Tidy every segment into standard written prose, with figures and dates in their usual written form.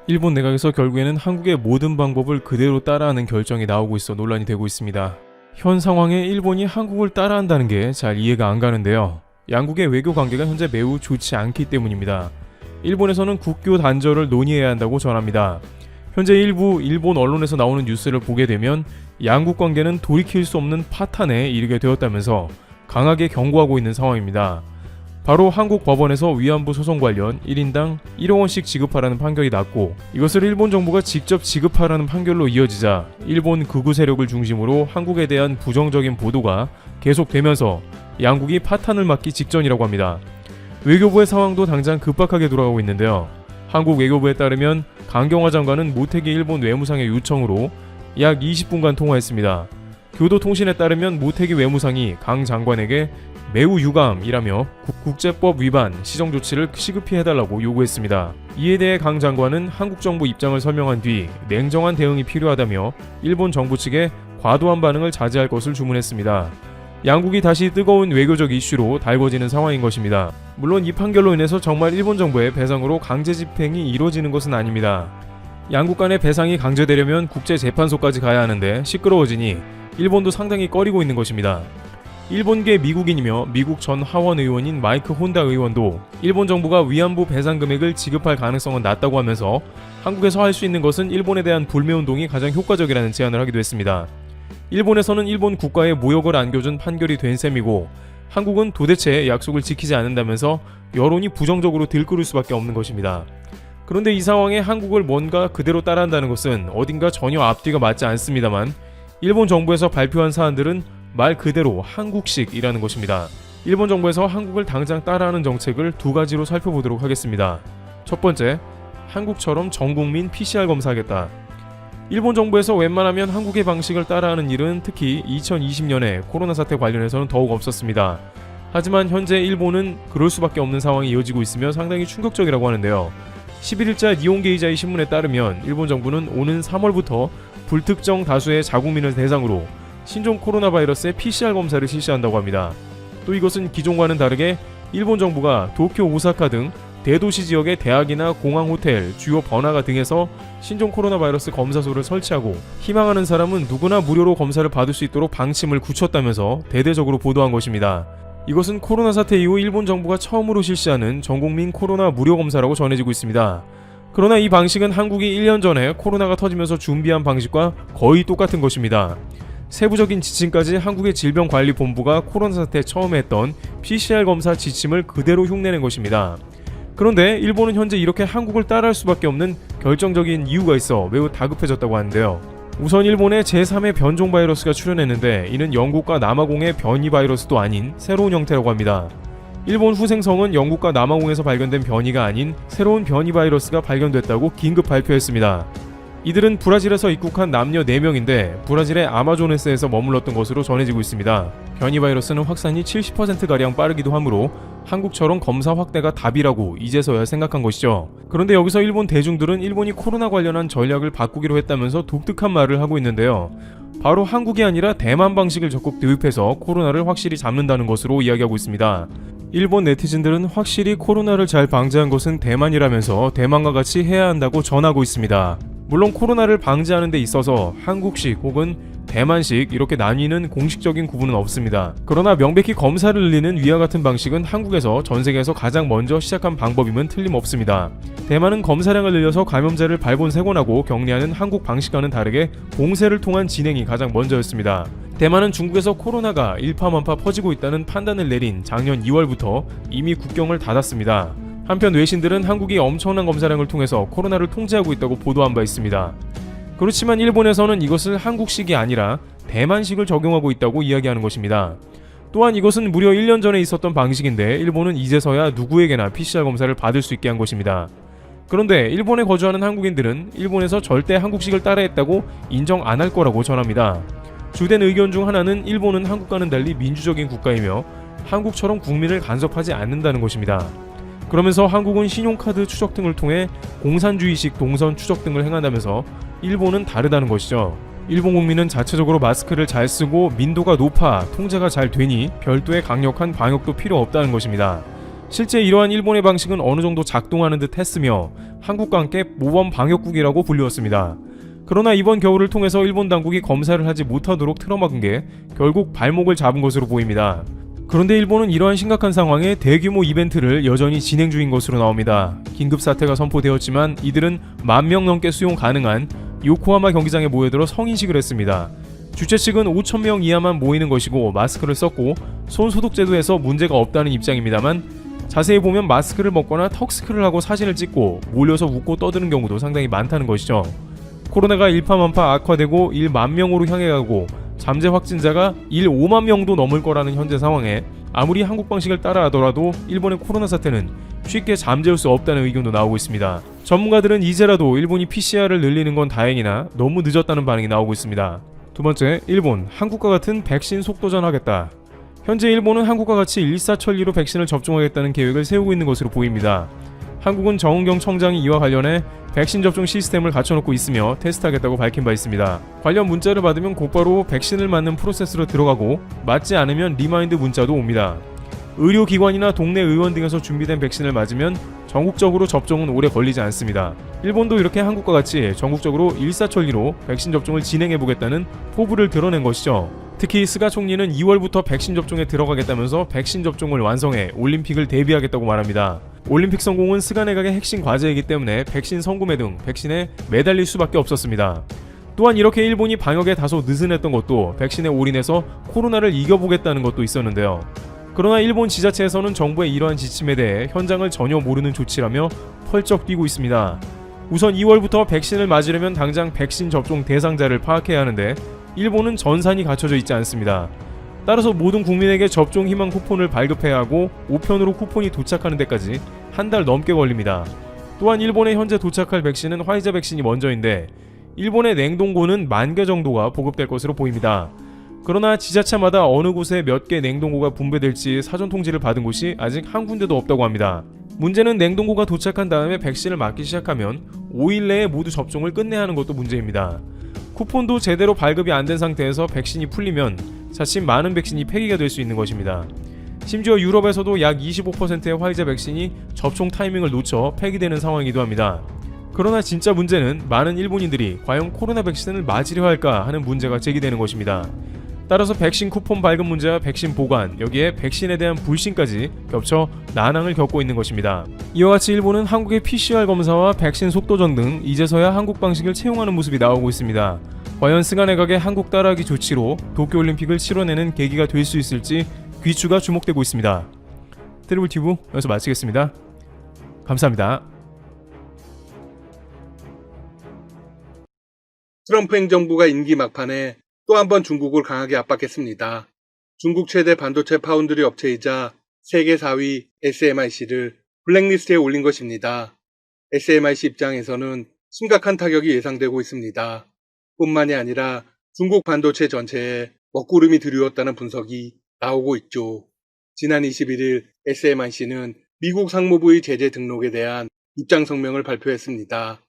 일본 내각에서 결국에는 한국의 모든 방법을 그대로 따라하는 결정이 나오고 있어 논란이 되고 있습니다. 현 상황에 일본이 한국을 따라한다는 게 잘 이해가 안 가는데요. 양국의 외교 관계가 현재 매우 좋지 않기 때문입니다. 일본에서는 국교 단절을 논의해야 한다고 전합니다. 현재 일부 일본 언론에서 나오는 뉴스를 보게 되면 양국 관계는 돌이킬 수 없는 파탄에 이르게 되었다면서 강하게 경고하고 있는 상황입니다. 바로 한국 법원에서 위안부 소송 관련 1인당 1억 원씩 지급하라는 판결이 났고, 이것을 일본 정부가 직접 지급하라는 판결로 이어지자 일본 극우 세력을 중심으로 한국에 대한 부정적인 보도가 계속되면서 양국이 파탄을 맞기 직전이라고 합니다. 외교부의 상황도 당장 급박하게 돌아가고 있는데요. 한국 외교부에 따르면 강경화 장관은 모태기 일본 외무상의 요청으로 약 20분간 통화했습니다. 교도통신에 따르면 모태기 외무상이 강 장관에게 매우 유감이라며 국제법 위반 시정 조치를 시급히 해달라고 요구했습니다. 이에 대해 강 장관은 한국 정부 입장을 설명한 뒤 냉정한 대응이 필요하다며 일본 정부 측에 과도한 반응을 자제할 것을 주문했습니다. 양국이 다시 뜨거운 외교적 이슈로 달궈지는 상황인 것입니다. 물론 이 판결로 인해서 정말 일본 정부의 배상으로 강제 집행이 이루어지는 것은 아닙니다. 양국 간의 배상이 강제되려면 국제재판소까지 가야 하는데 시끄러워지니 일본도 상당히 꺼리고 있는 것입니다. 일본계 미국인이며 미국 전 하원 의원인 마이크 혼다 의원도 일본 정부가 위안부 배상 금액을 지급할 가능성은 낮다고 하면서 한국에서 할 수 있는 것은 일본에 대한 불매운동이 가장 효과적이라는 제안을 하기도 했습니다. 일본에서는 일본 국가에 모욕을 안겨준 판결이 된 셈이고, 한국은 도대체 약속을 지키지 않는다면서 여론이 부정적으로 들끓을 수밖에 없는 것입니다. 그런데 이 상황에 한국을 뭔가 그대로 따라한다는 것은 어딘가 전혀 앞뒤가 맞지 않습니다만, 일본 정부에서 발표한 사안들은 말 그대로 한국식이라는 것입니다. 일본 정부에서 한국을 당장 따라하는 정책을 두 가지로 살펴보도록 하겠습니다. 첫 번째, 한국처럼 전국민 PCR 검사하겠다. 일본 정부에서 웬만하면 한국의 방식을 따라하는 일은 특히 2020년에 코로나 사태 관련해서는 더욱 없었습니다. 하지만 현재 일본은 그럴 수밖에 없는 상황이 이어지고 있으며 상당히 충격적이라고 하는데요. 11일자 니혼게이자이 신문에 따르면 일본 정부는 오는 3월부터 불특정 다수의 자국민을 대상으로 신종 코로나 바이러스의 PCR 검사를 실시한다고 합니다. 또 이것은 기존과는 다르게 일본 정부가 도쿄, 오사카 등 대도시 지역의 대학이나 공항, 호텔, 주요 번화가 등에서 신종 코로나 바이러스 검사소를 설치하고 희망하는 사람은 누구나 무료로 검사를 받을 수 있도록 방침을 굳혔다면서 대대적으로 보도한 것입니다. 이것은 코로나 사태 이후 일본 정부가 처음으로 실시하는 전국민 코로나 무료 검사라고 전해지고 있습니다. 그러나 이 방식은 한국이 1년 전에 코로나가 터지면서 준비한 방식과 거의 똑같은 것입니다. 세부적인 지침까지 한국의 질병관리본부가 코로나 사태 처음에 했던 PCR 검사 지침을 그대로 흉내낸 것입니다. 그런데 일본은 현재 이렇게 한국을 따라할 수밖에 없는 결정적인 이유가 있어 매우 다급해졌다고 하는데요. 우선 일본에 제3의 변종 바이러스가 출현했는데 이는 영국과 남아공의 변이 바이러스도 아닌 새로운 형태라고 합니다. 일본 후생성은 영국과 남아공에서 발견된 변이가 아닌 새로운 변이 바이러스가 발견됐다고 긴급 발표했습니다. 이들은 브라질에서 입국한 남녀 4명인데 브라질의 아마조네스에서 머물렀던 것으로 전해지고 있습니다. 변이 바이러스는 확산이 70%가량 빠르기도 하므로 한국처럼 검사 확대가 답이라고 이제서야 생각한 것이죠. 그런데 여기서 일본 대중들은 일본이 코로나 관련한 전략을 바꾸기로 했다면서 독특한 말을 하고 있는데요. 바로 한국이 아니라 대만 방식을 적극 도입해서 코로나를 확실히 잡는다는 것으로 이야기하고 있습니다. 일본 네티즌들은 확실히 코로나를 잘 방지한 것은 대만이라면서 대만과 같이 해야 한다고 전하고 있습니다. 물론 코로나를 방지하는 데 있어서 한국식 혹은 대만식 이렇게 나뉘는 공식적인 구분은 없습니다. 그러나 명백히 검사를 늘리는 위와 같은 방식은 한국에서 전 세계에서 가장 먼저 시작한 방법임은 틀림없습니다. 대만은 검사량을 늘려서 감염자를 발본색원하고 격리하는 한국 방식과는 다르게 공세를 통한 진행이 가장 먼저였습니다. 대만은 중국에서 코로나가 일파만파 퍼지고 있다는 판단을 내린 작년 2월부터 이미 국경을 닫았습니다. 한편 외신들은 한국이 엄청난 검사량을 통해서 코로나를 통제하고 있다고 보도한 바 있습니다. 그렇지만 일본에서는 이것을 한국식이 아니라 대만식을 적용하고 있다고 이야기하는 것입니다. 또한 이것은 무려 1년 전에 있었던 방식인데 일본은 이제서야 누구에게나 PCR 검사를 받을 수 있게 한 것입니다. 그런데 일본에 거주하는 한국인들은 일본에서 절대 한국식을 따라했다고 인정 안 할 거라고 전합니다. 주된 의견 중 하나는 일본은 한국과는 달리 민주적인 국가이며 한국처럼 국민을 간섭하지 않는다는 것입니다. 그러면서 한국은 신용카드 추적 등을 통해 공산주의식 동선 추적 등을 행한다면서 일본은 다르다는 것이죠. 일본 국민은 자체적으로 마스크를 잘 쓰고 민도가 높아 통제가 잘 되니 별도의 강력한 방역도 필요 없다는 것입니다. 실제 이러한 일본의 방식은 어느 정도 작동하는 듯 했으며 한국과 함께 모범 방역국이라고 불리웠습니다. 그러나 이번 겨울을 통해서 일본 당국이 검사를 하지 못하도록 틀어막은 게 결국 발목을 잡은 것으로 보입니다. 그런데 일본은 이러한 심각한 상황에 대규모 이벤트를 여전히 진행 중인 것으로 나옵니다. 긴급 사태가 선포되었지만 이들은 10,000명 넘게 수용 가능한 요코하마 경기장에 모여들어 성인식을 했습니다. 주최 측은 5,000명 이하만 모이는 것이고 마스크를 썼고 손 소독제도 해서 문제가 없다는 입장입니다만 자세히 보면 마스크를 벗거나 턱스크를 하고 사진을 찍고 몰려서 웃고 떠드는 경우도 상당히 많다는 것이죠. 코로나가 일파만파 악화되고 일 10,000명으로 향해 가고 잠재 확진자가 일 50,000명도 넘을 거라는 현재 상황에 아무리 한국 방식을 따라하더라도 일본의 코로나 사태는 쉽게 잠재울 수 없다는 의견도 나오고 있습니다. 전문가들은 이제라도 일본이 PCR을 늘리는 건 다행이나 너무 늦었다는 반응이 나오고 있습니다. 두 번째, 일본, 한국과 같은 백신 속도전 하겠다. 현재 일본은 한국과 같이 일사천리로 백신을 접종하겠다는 계획을 세우고 있는 것으로 보입니다. 한국은 정은경 청장이 이와 관련해 백신 접종 시스템을 갖춰놓고 있으며 테스트하겠다고 밝힌 바 있습니다. 관련 문자를 받으면 곧바로 백신을 맞는 프로세스로 들어가고 맞지 않으면 리마인드 문자도 옵니다. 의료기관이나 동네 의원 등에서 준비된 백신을 맞으면 전국적으로 접종은 오래 걸리지 않습니다. 일본도 이렇게 한국과 같이 전국적으로 일사천리로 백신 접종을 진행해보겠다는 포부를 드러낸 것이죠. 특히 스가 총리는 2월부터 백신 접종에 들어가겠다면서 백신 접종을 완성해 올림픽을 대비하겠다고 말합니다. 올림픽 성공은 스가 내각의 핵심 과제이기 때문에 백신 성구매 등 백신에 매달릴 수밖에 없었습니다. 또한 이렇게 일본이 방역에 다소 느슨했던 것도 백신에 올인해서 코로나를 이겨보겠다는 것도 있었는데요. 그러나 일본 지자체에서는 정부의 이러한 지침에 대해 현장을 전혀 모르는 조치라며 펄쩍 뛰고 있습니다. 우선 2월부터 백신을 맞으려면 당장 백신 접종 대상자를 파악해야 하는데 일본은 전산이 갖춰져 있지 않습니다. 따라서 모든 국민에게 접종 희망 쿠폰을 발급해야 하고 우편으로 쿠폰이 도착하는 데까지 한 달 넘게 걸립니다. 또한 일본에 현재 도착할 백신은 화이자 백신이 먼저인데 일본의 냉동고는 10,000개 정도가 보급될 것으로 보입니다. 그러나 지자체마다 어느 곳에 몇 개 냉동고가 분배될지 사전 통지를 받은 곳이 아직 한 군데도 없다고 합니다. 문제는 냉동고가 도착한 다음에 백신을 맞기 시작하면 5일 내에 모두 접종을 끝내야 하는 것도 문제입니다. 쿠폰도 제대로 발급이 안 된 상태에서 백신이 풀리면 자칫 많은 백신이 폐기가 될 수 있는 것입니다. 심지어 유럽에서도 약 25%의 화이자 백신이 접종 타이밍을 놓쳐 폐기되는 상황이기도 합니다. 그러나 진짜 문제는 많은 일본인들이 과연 코로나 백신을 맞으려 할까 하는 문제가 제기되는 것입니다. 따라서 백신 쿠폰 발급 문제와 백신 보관, 여기에 백신에 대한 불신까지 겹쳐 난항을 겪고 있는 것입니다. 이와 같이 일본은 한국의 PCR 검사와 백신 속도전 등 이제서야 한국 방식을 채용하는 모습이 나오고 있습니다. 과연 스가 내각의 한국 따라하기 조치로 도쿄올림픽을 치러내는 계기가 될 수 있을지 귀추가 주목되고 있습니다. 트리블튜브 여기서 마치겠습니다. 감사합니다. 트럼프 행정부가 임기 막판에 또 한 번 중국을 강하게 압박했습니다. 중국 최대 반도체 파운드리 업체이자 세계 4위 SMIC를 블랙리스트에 올린 것입니다. SMIC 입장에서는 심각한 타격이 예상되고 있습니다. 뿐만이 아니라 중국 반도체 전체에 먹구름이 드리웠다는 분석이 나오고 있죠. 지난 21일 SMIC는 미국 상무부의 제재 등록에 대한 입장 성명을 발표했습니다.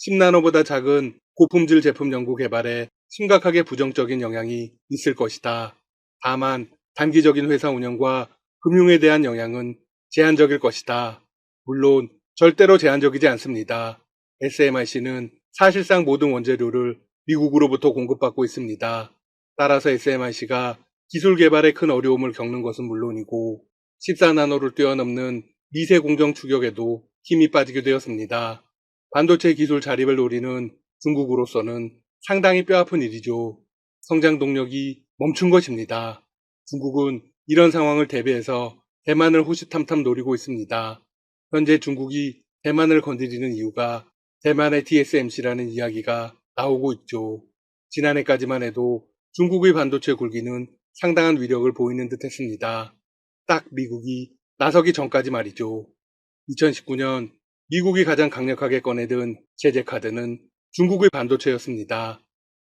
10나노보다 작은 고품질 제품 연구 개발에 심각하게 부정적인 영향이 있을 것이다. 다만 단기적인 회사 운영과 금융에 대한 영향은 제한적일 것이다. 물론 절대로 제한적이지 않습니다. SMIC는 사실상 모든 원재료를 미국으로부터 공급받고 있습니다. 따라서 SMIC가 기술 개발에 큰 어려움을 겪는 것은 물론이고 14나노를 뛰어넘는 미세 공정 추격에도 힘이 빠지게 되었습니다. 반도체 기술 자립을 노리는 중국으로서는 상당히 뼈아픈 일이죠. 성장 동력이 멈춘 것입니다. 중국은 이런 상황을 대비해서 대만을 호시탐탐 노리고 있습니다. 현재 중국이 대만을 건드리는 이유가 대만의 TSMC라는 이야기가 나오고 있죠. 지난해까지만 해도 중국의 반도체 굴기는 상당한 위력을 보이는 듯 했습니다. 딱 미국이 나서기 전까지 말이죠. 2019년 미국이 가장 강력하게 꺼내든 제재 카드는 중국의 반도체였습니다.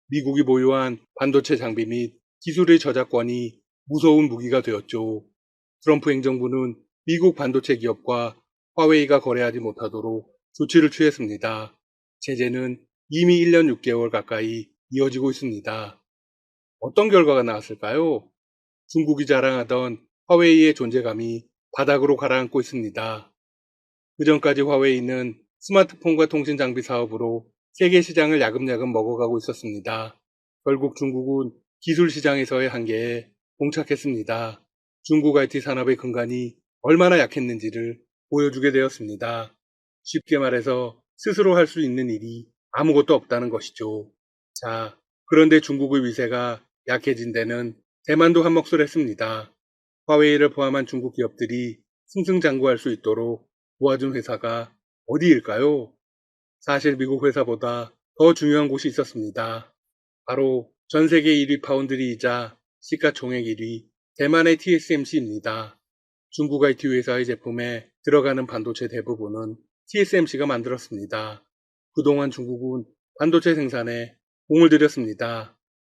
미국이 보유한 반도체 장비 및 기술의 저작권이 무서운 무기가 되었죠. 트럼프 행정부는 미국 반도체 기업과 화웨이가 거래하지 못하도록 조치를 취했습니다. 제재는 이미 1년 6개월 가까이 이어지고 있습니다. 어떤 결과가 나왔을까요? 중국이 자랑하던 화웨이의 존재감이 바닥으로 가라앉고 있습니다. 그전까지 화웨이는 스마트폰과 통신 장비 사업으로 세계 시장을 야금야금 먹어가고 있었습니다. 결국 중국은 기술 시장에서의 한계에 봉착했습니다. 중국 IT 산업의 근간이 얼마나 약했는지를 보여주게 되었습니다. 쉽게 말해서 스스로 할 수 있는 일이 아무것도 없다는 것이죠. 자, 그런데 중국의 위세가 약해진 데는 대만도 한몫을 했습니다. 화웨이를 포함한 중국 기업들이 승승장구할 수 있도록 도와준 회사가 어디일까요? 사실 미국 회사보다 더 중요한 곳이 있었습니다. 바로 전 세계 1위 파운드리이자 시가총액 1위 대만의 TSMC입니다. 중국 IT 회사의 제품에 들어가는 반도체 대부분은 TSMC가 만들었습니다. 그동안 중국은 반도체 생산에 공을 들였습니다.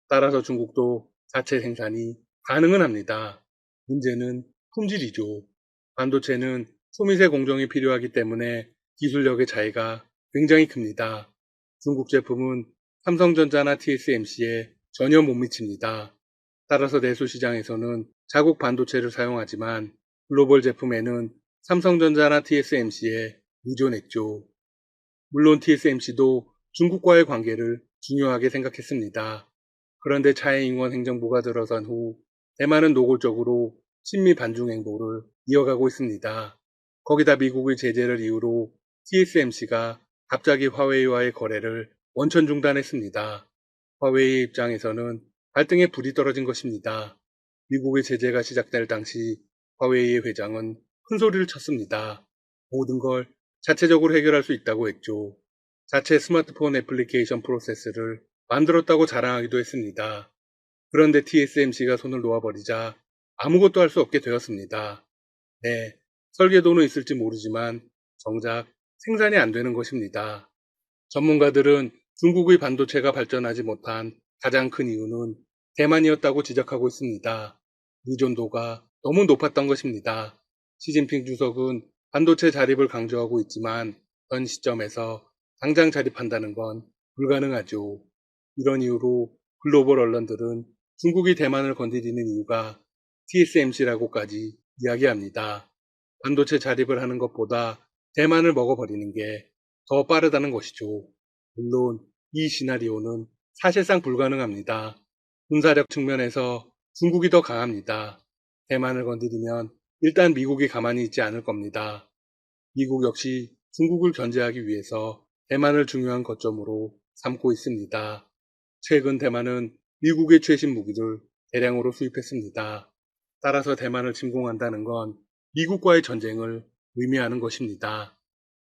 따라서 중국도 자체 생산이 가능은 합니다. 문제는 품질이죠. 반도체는 소미세 공정이 필요하기 때문에 기술력의 차이가 굉장히 큽니다. 중국 제품은 삼성전자나 TSMC에 전혀 못 미칩니다. 따라서 내수 시장에서는 자국 반도체를 사용하지만 글로벌 제품에는 삼성전자나 TSMC에 의존했죠. 물론 TSMC도 중국과의 관계를 중요하게 생각했습니다. 그런데 차이잉원 행정부가 들어선 후 대만은 노골적으로 친미 반중 행보를 이어가고 있습니다. 거기다 미국의 제재를 이유로 TSMC가 갑자기 화웨이와의 거래를 원천 중단했습니다. 화웨이 입장에서는 발등에 불이 떨어진 것입니다. 미국의 제재가 시작될 당시 화웨이의 회장은 큰 소리를 쳤습니다. 모든 걸 자체적으로 해결할 수 있다고 했죠. 자체 스마트폰 애플리케이션 프로세스를 만들었다고 자랑하기도 했습니다. 그런데 TSMC가 손을 놓아버리자 아무것도 할 수 없게 되었습니다. 네, 설계도는 있을지 모르지만 정작 생산이 안 되는 것입니다. 전문가들은 중국의 반도체가 발전하지 못한 가장 큰 이유는 대만이었다고 지적하고 있습니다. 의존도가 너무 높았던 것입니다. 시진핑 주석은 반도체 자립을 강조하고 있지만 현 시점에서 당장 자립한다는 건 불가능하죠. 이런 이유로 글로벌 언론들은 중국이 대만을 건드리는 이유가 TSMC라고까지 이야기합니다. 반도체 자립을 하는 것보다 대만을 먹어버리는 게 더 빠르다는 것이죠. 물론 이 시나리오는 사실상 불가능합니다. 군사력 측면에서 중국이 더 강합니다. 대만을 건드리면 일단 미국이 가만히 있지 않을 겁니다. 미국 역시 중국을 견제하기 위해서 대만을 중요한 거점으로 삼고 있습니다. 최근 대만은 미국의 최신 무기를 대량으로 수입했습니다. 따라서 대만을 침공한다는 건 미국과의 전쟁을 의미하는 것입니다.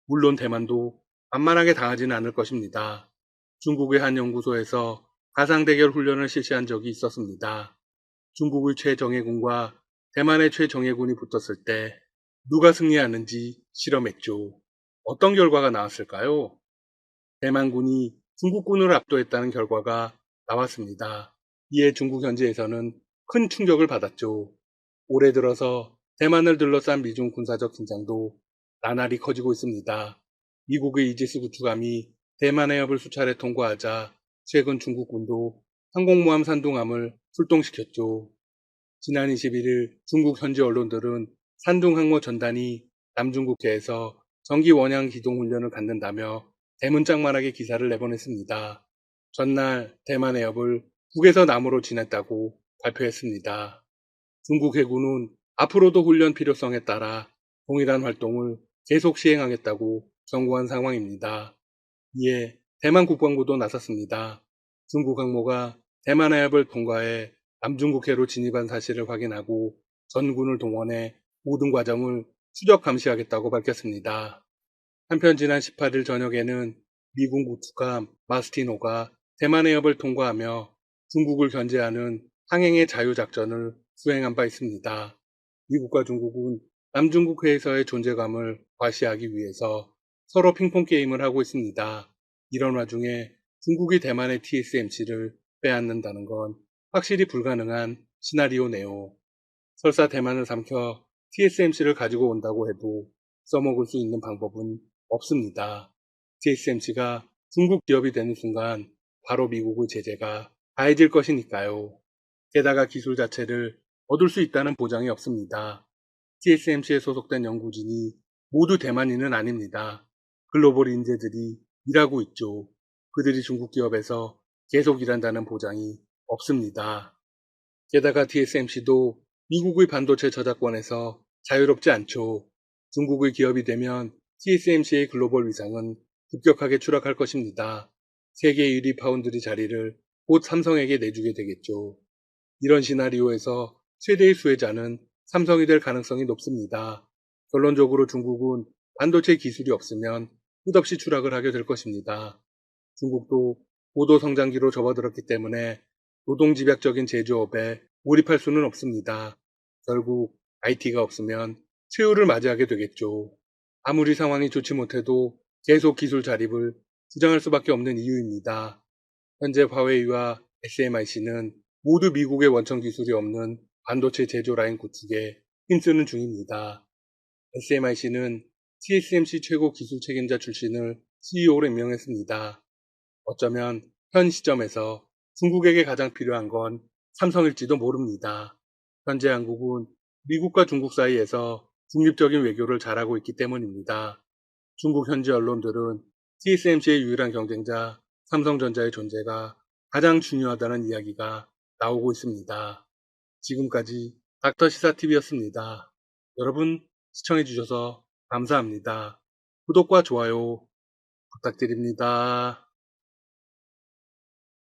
물론 대만도 만만하게 당하지는 않을 것입니다. 중국의 한 연구소에서 가상대결 훈련을 실시한 적이 있었습니다. 중국의 최정예군과 대만의 최정예군이 붙었을 때 누가 승리하는지 실험했죠. 어떤 결과가 나왔을까요? 대만군이 중국군을 압도했다는 결과가 나왔습니다. 이에 중국 현지에서는 큰 충격을 받았죠. 올해 들어서 대만을 둘러싼 미중 군사적 긴장도 나날이 커지고 있습니다. 미국의 이지스 구축함이 대만 해협을 수차례 통과하자 최근 중국군도 항공모함 산둥함을 출동시켰죠. 지난 21일 중국 현지 언론들은 산둥항모 전단이 남중국해에서 전기 원양 기동 훈련을 갖는다며 대문짝만하게 기사를 내보냈습니다. 전날 대만 해협을 북에서 남으로 지냈다고 발표했습니다. 중국 해군은 앞으로도 훈련 필요성에 따라 동일한 활동을 계속 시행하겠다고 경고한 상황입니다. 이에 대만 국방부도 나섰습니다. 중국 항모가 대만 해협을 통과해 남중국해로 진입한 사실을 확인하고 전군을 동원해 모든 과정을 추적 감시하겠다고 밝혔습니다. 한편 지난 18일 저녁에는 미군 구축함 마스티노가 대만 해협을 통과하며 중국을 견제하는 항행의 자유작전을 수행한 바 있습니다. 미국과 중국은 남중국해에서의 존재감을 과시하기 위해서 서로 핑퐁 게임을 하고 있습니다. 이런 와중에 중국이 대만의 TSMC를 빼앗는다는 건 확실히 불가능한 시나리오네요. 설사 대만을 삼켜 TSMC를 가지고 온다고 해도 써먹을 수 있는 방법은 없습니다. TSMC가 중국 기업이 되는 순간 바로 미국의 제재가 가해질 것이니까요. 게다가 기술 자체를 얻을 수 있다는 보장이 없습니다. TSMC에 소속된 연구진이 모두 대만인은 아닙니다. 글로벌 인재들이 일하고 있죠. 그들이 중국 기업에서 계속 일한다는 보장이 없습니다. 게다가 TSMC도 미국의 반도체 저작권에서 자유롭지 않죠. 중국의 기업이 되면 TSMC의 글로벌 위상은 급격하게 추락할 것입니다. 세계 1위 파운드리 자리를 곧 삼성에게 내주게 되겠죠. 이런 시나리오에서 최대의 수혜자는 삼성이 될 가능성이 높습니다. 결론적으로 중국은 반도체 기술이 없으면 끝없이 추락을 하게 될 것입니다. 중국도 고도 성장기로 접어들었기 때문에 노동집약적인 제조업에 몰입할 수는 없습니다. 결국 IT가 없으면 최후를 맞이하게 되겠죠. 아무리 상황이 좋지 못해도 계속 기술 자립을 주장할 수밖에 없는 이유입니다. 현재 화웨이와 SMIC는 모두 미국의 원천 기술이 없는 반도체 제조 라인 구축에 힘쓰는 중입니다. SMIC는 TSMC 최고 기술 책임자 출신을 CEO로 임명했습니다. 어쩌면 현 시점에서 중국에게 가장 필요한 건 삼성일지도 모릅니다. 현재 한국은 미국과 중국 사이에서 중립적인 외교를 잘하고 있기 때문입니다. 중국 현지 언론들은 TSMC의 유일한 경쟁자 삼성전자의 존재가 가장 중요하다는 이야기가 나오고 있습니다. 지금까지 닥터시사TV였습니다. 여러분 시청해주셔서 감사합니다. 구독과 좋아요 부탁드립니다.